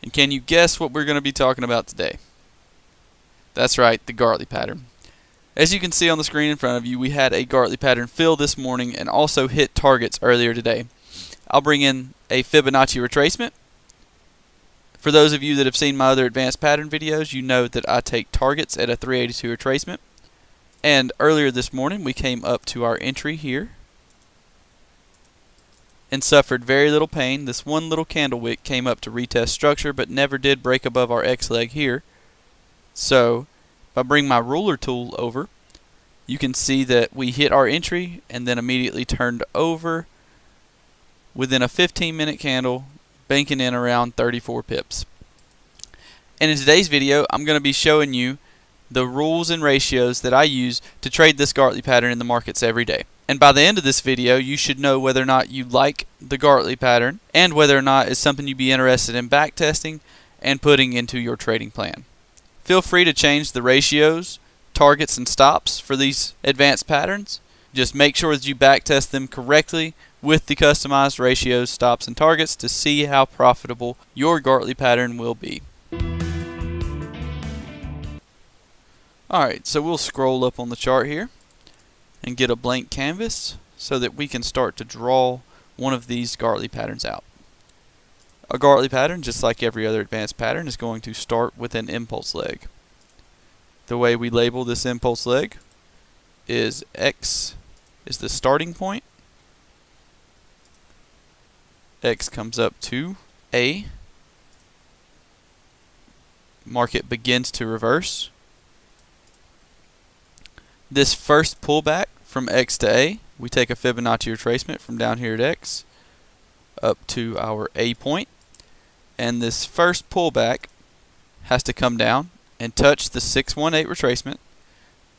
And can you guess what we're going to be talking about today? That's right, the Gartley pattern. As you can see on the screen in front of you, we had a Gartley pattern fill this morning and also hit targets earlier today. I'll bring in a Fibonacci retracement. For those of you that have seen my other advanced pattern videos, you know that I take targets at a 382 retracement. And earlier this morning, we came up to our entry here and suffered very little pain. This one little candle wick came up to retest structure, but never did break above our X leg here. So if I bring my ruler tool over, you can see that we hit our entry and then immediately turned over within a 15-minute candle, banking in around 34 pips. And in today's video, I'm going to be showing you the rules and ratios that I use to trade this Gartley pattern in the markets every day. And by the end of this video, you should know whether or not you like the Gartley pattern and whether or not it's something you'd be interested in backtesting and putting into your trading plan. Feel free to change the ratios, targets, and stops for these advanced patterns. Just make sure that you backtest them correctly with the customized ratios, stops, and targets to see how profitable your Gartley pattern will be. Alright, so we'll scroll up on the chart here and get a blank canvas so that we can start to draw one of these Gartley patterns out. A Gartley pattern, just like every other advanced pattern, is going to start with an impulse leg. The way we label this impulse leg is X is the starting point. X comes up to A. Market begins to reverse. This first pullback from X to A, we take a Fibonacci retracement from down here at X up to our A point. And this first pullback has to come down and touch the 618 retracement,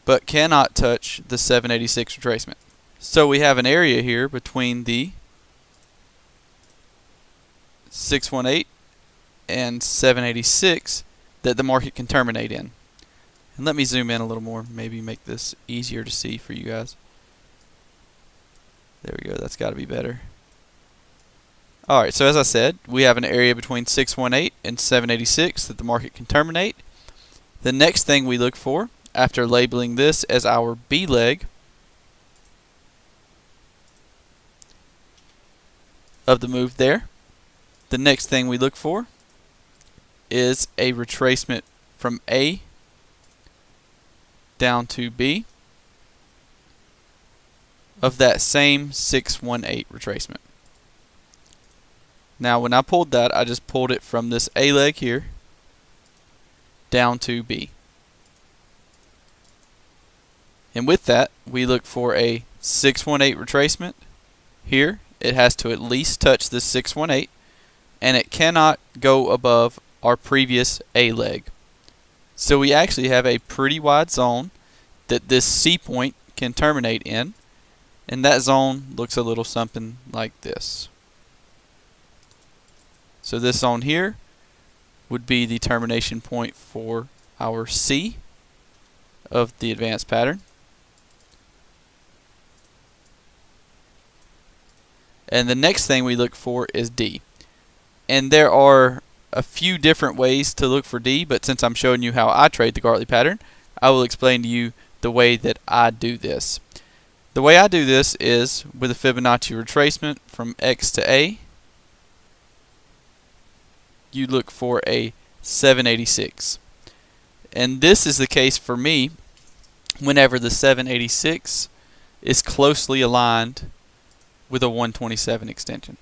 but cannot touch the 786 retracement. So we have an area here between the 618 and 786 that the market can terminate in. And let me zoom in a little more, maybe make this easier to see for you guys. There we go, that's got to be better. Alright, so as I said, we have an area between 618 and 786 that the market can terminate. The next thing we look for, after labeling this as our B leg of the move there, the next thing we look for is a retracement from A down to B of that same 618 retracement. Now when I pulled that, I just pulled it from this A leg here down to B. And with that, we look for a 618 retracement here. It has to at least touch this 618, and it cannot go above our previous A leg. So we actually have a pretty wide zone that this C point can terminate in, and that zone looks a little something like this. So this zone here would be the termination point for our C of the advanced pattern. And the next thing we look for is D. And there are a few different ways to look for D, but since I'm showing you how I trade the Gartley pattern, I will explain to you the way that I do this. The way I do this is with a Fibonacci retracement from X to A. You look for a 786. And this is the case for me whenever the 786 is closely aligned with a 127 extension.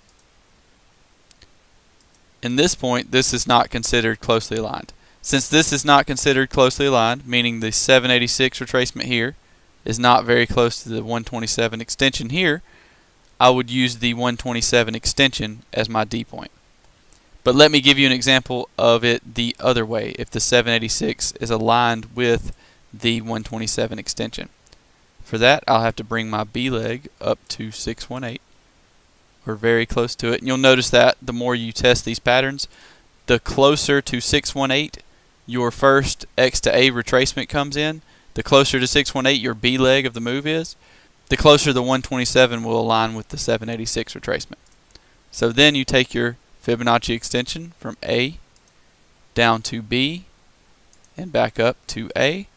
In this point, this is not considered closely aligned. Since this is not considered closely aligned, meaning the 786 retracement here is not very close to the 127 extension here, I would use the 127 extension as my D point. But let me give you an example of it the other way, if the 786 is aligned with the 127 extension. For that, I'll have to bring my B leg up to 618. We're very close to it. And you'll notice that the more you test these patterns, the closer to 618 your first X to A retracement comes in, the closer to 618 your B leg of the move is, the closer the 127 will align with the 786 retracement. So then you take your Fibonacci extension from A down to B, and back up to A.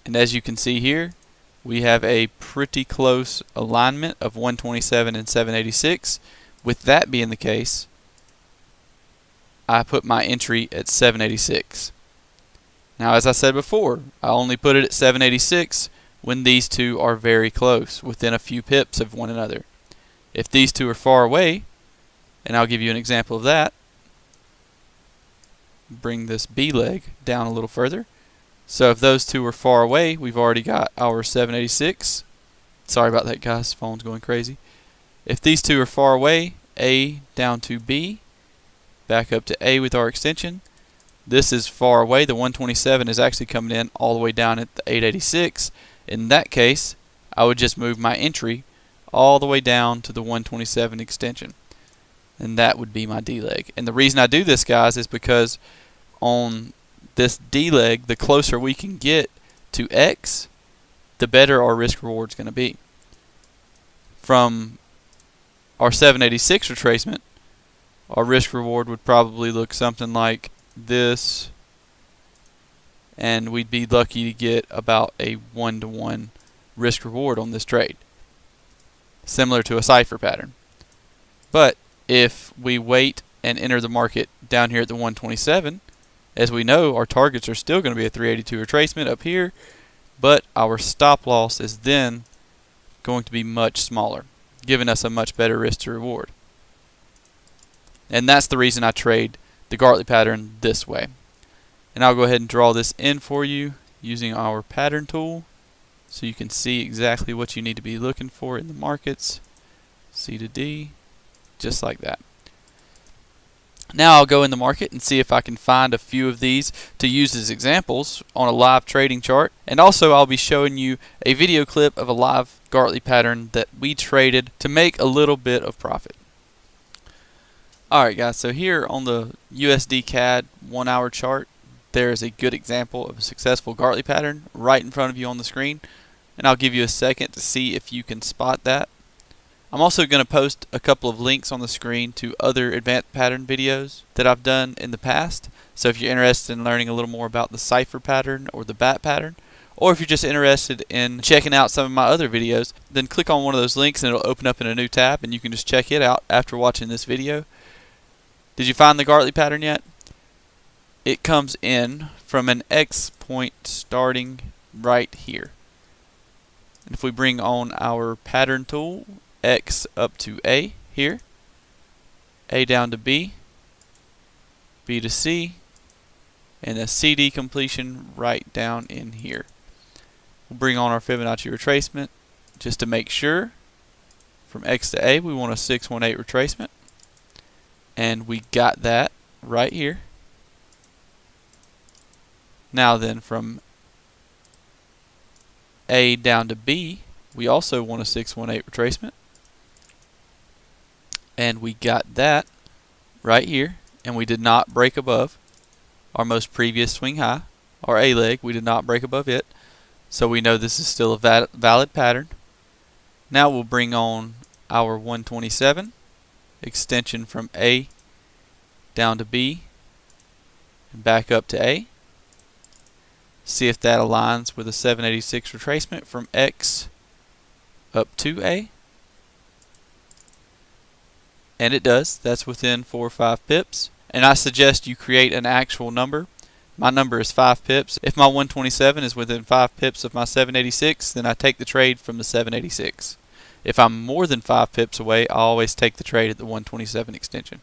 And as you can see here, we have a pretty close alignment of 127 and 786. With that being the case, I put my entry at 786. Now, as I said before, I only put it at 786 when these two are very close, within a few pips of one another. If these two are far away, and I'll give you an example of that, bring this B leg down a little further. So if those two are far away, we've already got our 786. Sorry about that, guys. Phone's going crazy. If these two are far away, A down to B, back up to A with our extension. This is far away. The 127 is actually coming in all the way down at the 886. In that case, I would just move my entry all the way down to the 127 extension. And that would be my D leg. And the reason I do this, guys, is because on this D leg, the closer we can get to X, the better our risk reward is going to be. From our 786 retracement, our risk reward would probably look something like this, and we'd be lucky to get about a 1-to-1 risk reward on this trade, similar to a cipher pattern. But if we wait and enter the market down here at the 127, as we know, our targets are still going to be a 382 retracement up here, but our stop loss is then going to be much smaller, giving us a much better risk to reward. And that's the reason I trade the Gartley pattern this way. And I'll go ahead and draw this in for you using our pattern tool so you can see exactly what you need to be looking for in the markets. C to D, just like that. Now I'll go in the market and see if I can find a few of these to use as examples on a live trading chart. And also I'll be showing you a video clip of a live Gartley pattern that we traded to make a little bit of profit. Alright guys, so here on the USD CAD 1 hour chart, there is a good example of a successful Gartley pattern right in front of you on the screen. And I'll give you a second to see if you can spot that. I'm also going to post a couple of links on the screen to other advanced pattern videos that I've done in the past. So if you're interested in learning a little more about the cipher pattern or the bat pattern, or if you're just interested in checking out some of my other videos, then click on one of those links and it'll open up in a new tab and you can just check it out after watching this video. Did you find the Gartley pattern yet? It comes in from an X point starting right here. And if we bring on our pattern tool, X up to A here, A down to B, B to C, and a CD completion right down in here. We'll bring on our Fibonacci retracement just to make sure. From X to A, we want a 618 retracement. And we got that right here. Now then, from A down to B, we also want a 618 retracement. And we got that right here. And we did not break above our most previous swing high, our A leg. We did not break above it. So we know this is still a valid pattern. Now we'll bring on our 127. Extension from A down to B and back up to A. See if that aligns with a 786 retracement from X up to A. And it does. That's within 4 or 5 pips. And I suggest you create an actual number. My number is 5 pips. If my 127 is within 5 pips of my 786, then I take the trade from the 786. If I'm more than 5 pips away, I always take the trade at the 127 extension.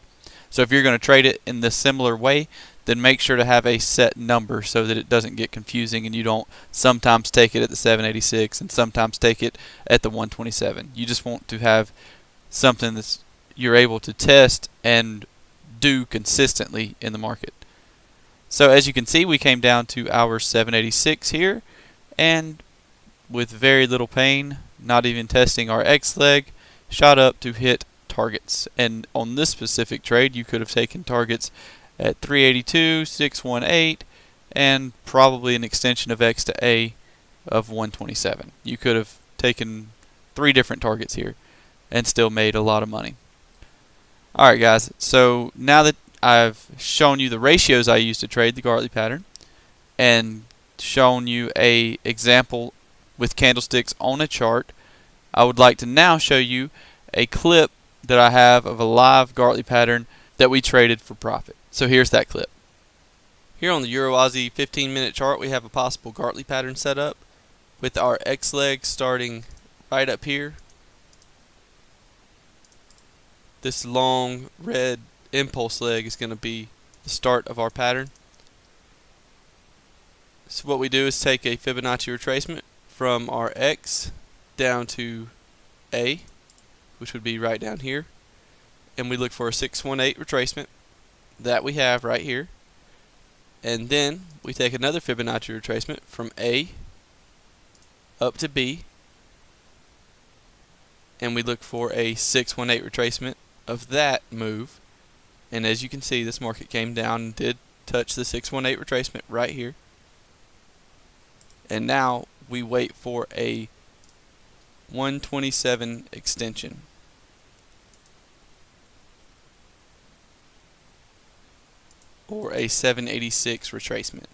So if you're going to trade it in this similar way, then make sure to have a set number so that it doesn't get confusing and you don't sometimes take it at the 786 and sometimes take it at the 127. You just want to have something that you're able to test and do consistently in the market. So as you can see, we came down to our 786 here, and with very little pain, not even testing our X leg, shot up to hit targets. And on this specific trade, you could have taken targets at 382, 618, and probably an extension of X to A of 127. You could have taken 3 different targets here and still made a lot of money. Alright guys, so now that I've shown you the ratios I use to trade the Gartley pattern and shown you a example with candlesticks on a chart. I would like to now show you a clip that I have of a live Gartley pattern that we traded for profit. So here's that clip. Here on the Euro Aussie 15-minute chart, we have a possible Gartley pattern set up with our X leg starting right up here. This long red impulse leg is going to be the start of our pattern. So what we do is take a Fibonacci retracement from our X down to A, which would be right down here, and we look for a 618 retracement that we have right here, and then we take another Fibonacci retracement from A up to B, and we look for a 618 retracement of that move. And as you can see, this market came down and did touch the 618 retracement right here. And now we wait for a 127 extension. Or a 786 retracement.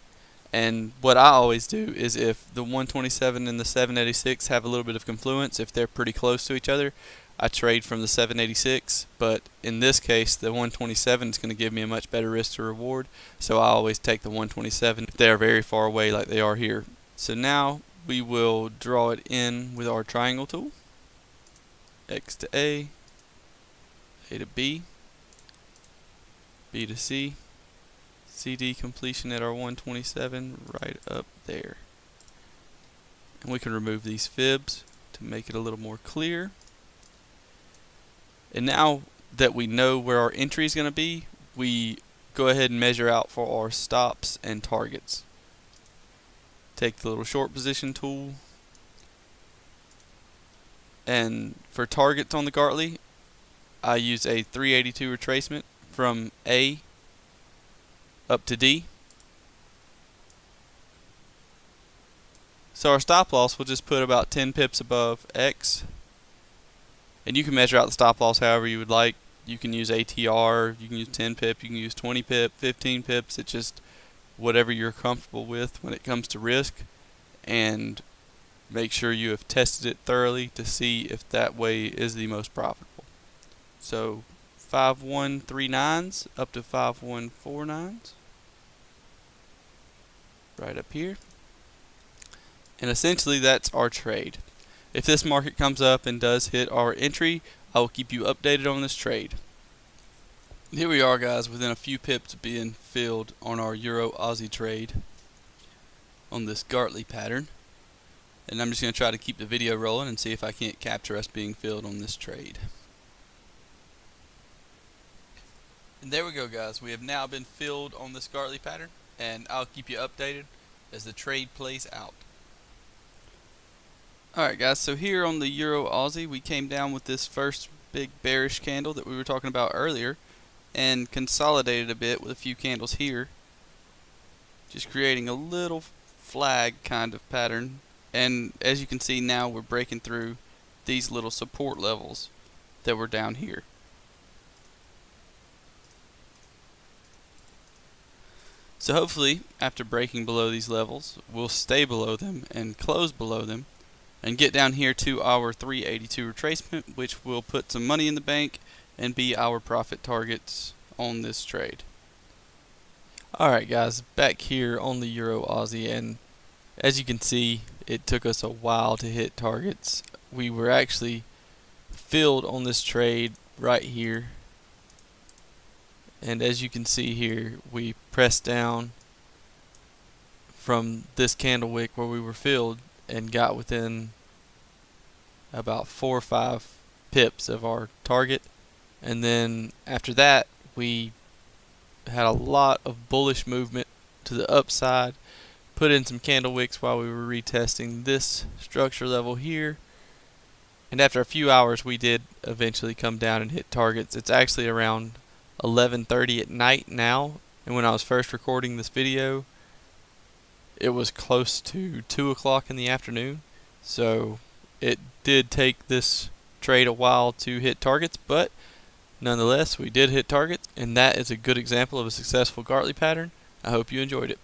And what I always do is, if the 127 and the 786 have a little bit of confluence, if they're pretty close to each other, I trade from the 786. But in this case, the 127 is going to give me a much better risk to reward, so I always take the 127 if they are very far away like they are here. So now we will draw it in with our triangle tool. X to A to B, B to C, CD completion at our 127 right up there. And we can remove these fibs to make it a little more clear. And now that we know where our entry is going to be, we go ahead and measure out for our stops and targets. Take the little short position tool, and for targets on the Gartley, I use a 382 retracement from A up to D. So our stop loss, we'll just put about 10 pips above X. And you can measure out the stop loss however you would like. You can use ATR, you can use 10 pip, you can use 20 pip, 15 pips. It's just whatever you're comfortable with when it comes to risk. And make sure you have tested it thoroughly to see if that way is the most profitable. So 5139s up to 5149s. Right up here. And essentially that's our trade. If this market comes up and does hit our entry, I will keep you updated on this trade. Here we are, guys, within a few pips of being filled on our Euro Aussie trade on this Gartley pattern. And I'm just going to try to keep the video rolling and see if I can't capture us being filled on this trade. And there we go, guys. We have now been filled on this Gartley pattern, and I'll keep you updated as the trade plays out. Alright, guys, so here on the Euro Aussie, we came down with this first big bearish candle that we were talking about earlier and consolidated a bit with a few candles here, just creating a little flag kind of pattern. And as you can see now, we're breaking through these little support levels that were down here. So hopefully, after breaking below these levels, we'll stay below them and close below them and get down here to our 382 retracement, which will put some money in the bank and be our profit targets on this trade. Alright, guys, back here on the Euro Aussie, and as you can see, it took us a while to hit targets. We were actually filled on this trade right here, and as you can see here, we pressed down from this candle wick where we were filled and got within about 4 or 5 pips of our target. And then after that, we had a lot of bullish movement to the upside, put in some candle wicks while we were retesting this structure level here, and after a few hours we did eventually come down and hit targets. It's actually around 11:30 at night now, and when I was first recording this video it was close to 2 o'clock in the afternoon. So it did take this trade a while to hit targets, but Nonetheless, we did hit targets, and that is a good example of a successful Gartley pattern. I hope you enjoyed it.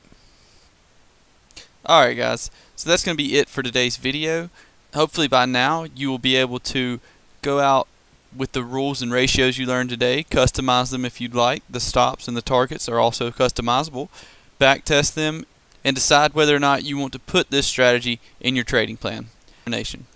Alright guys, so that's going to be it for today's video. Hopefully by now you will be able to go out with the rules and ratios you learned today, customize them if you'd like. The stops and the targets are also customizable. Backtest them and decide whether or not you want to put this strategy in your trading plan. Nation.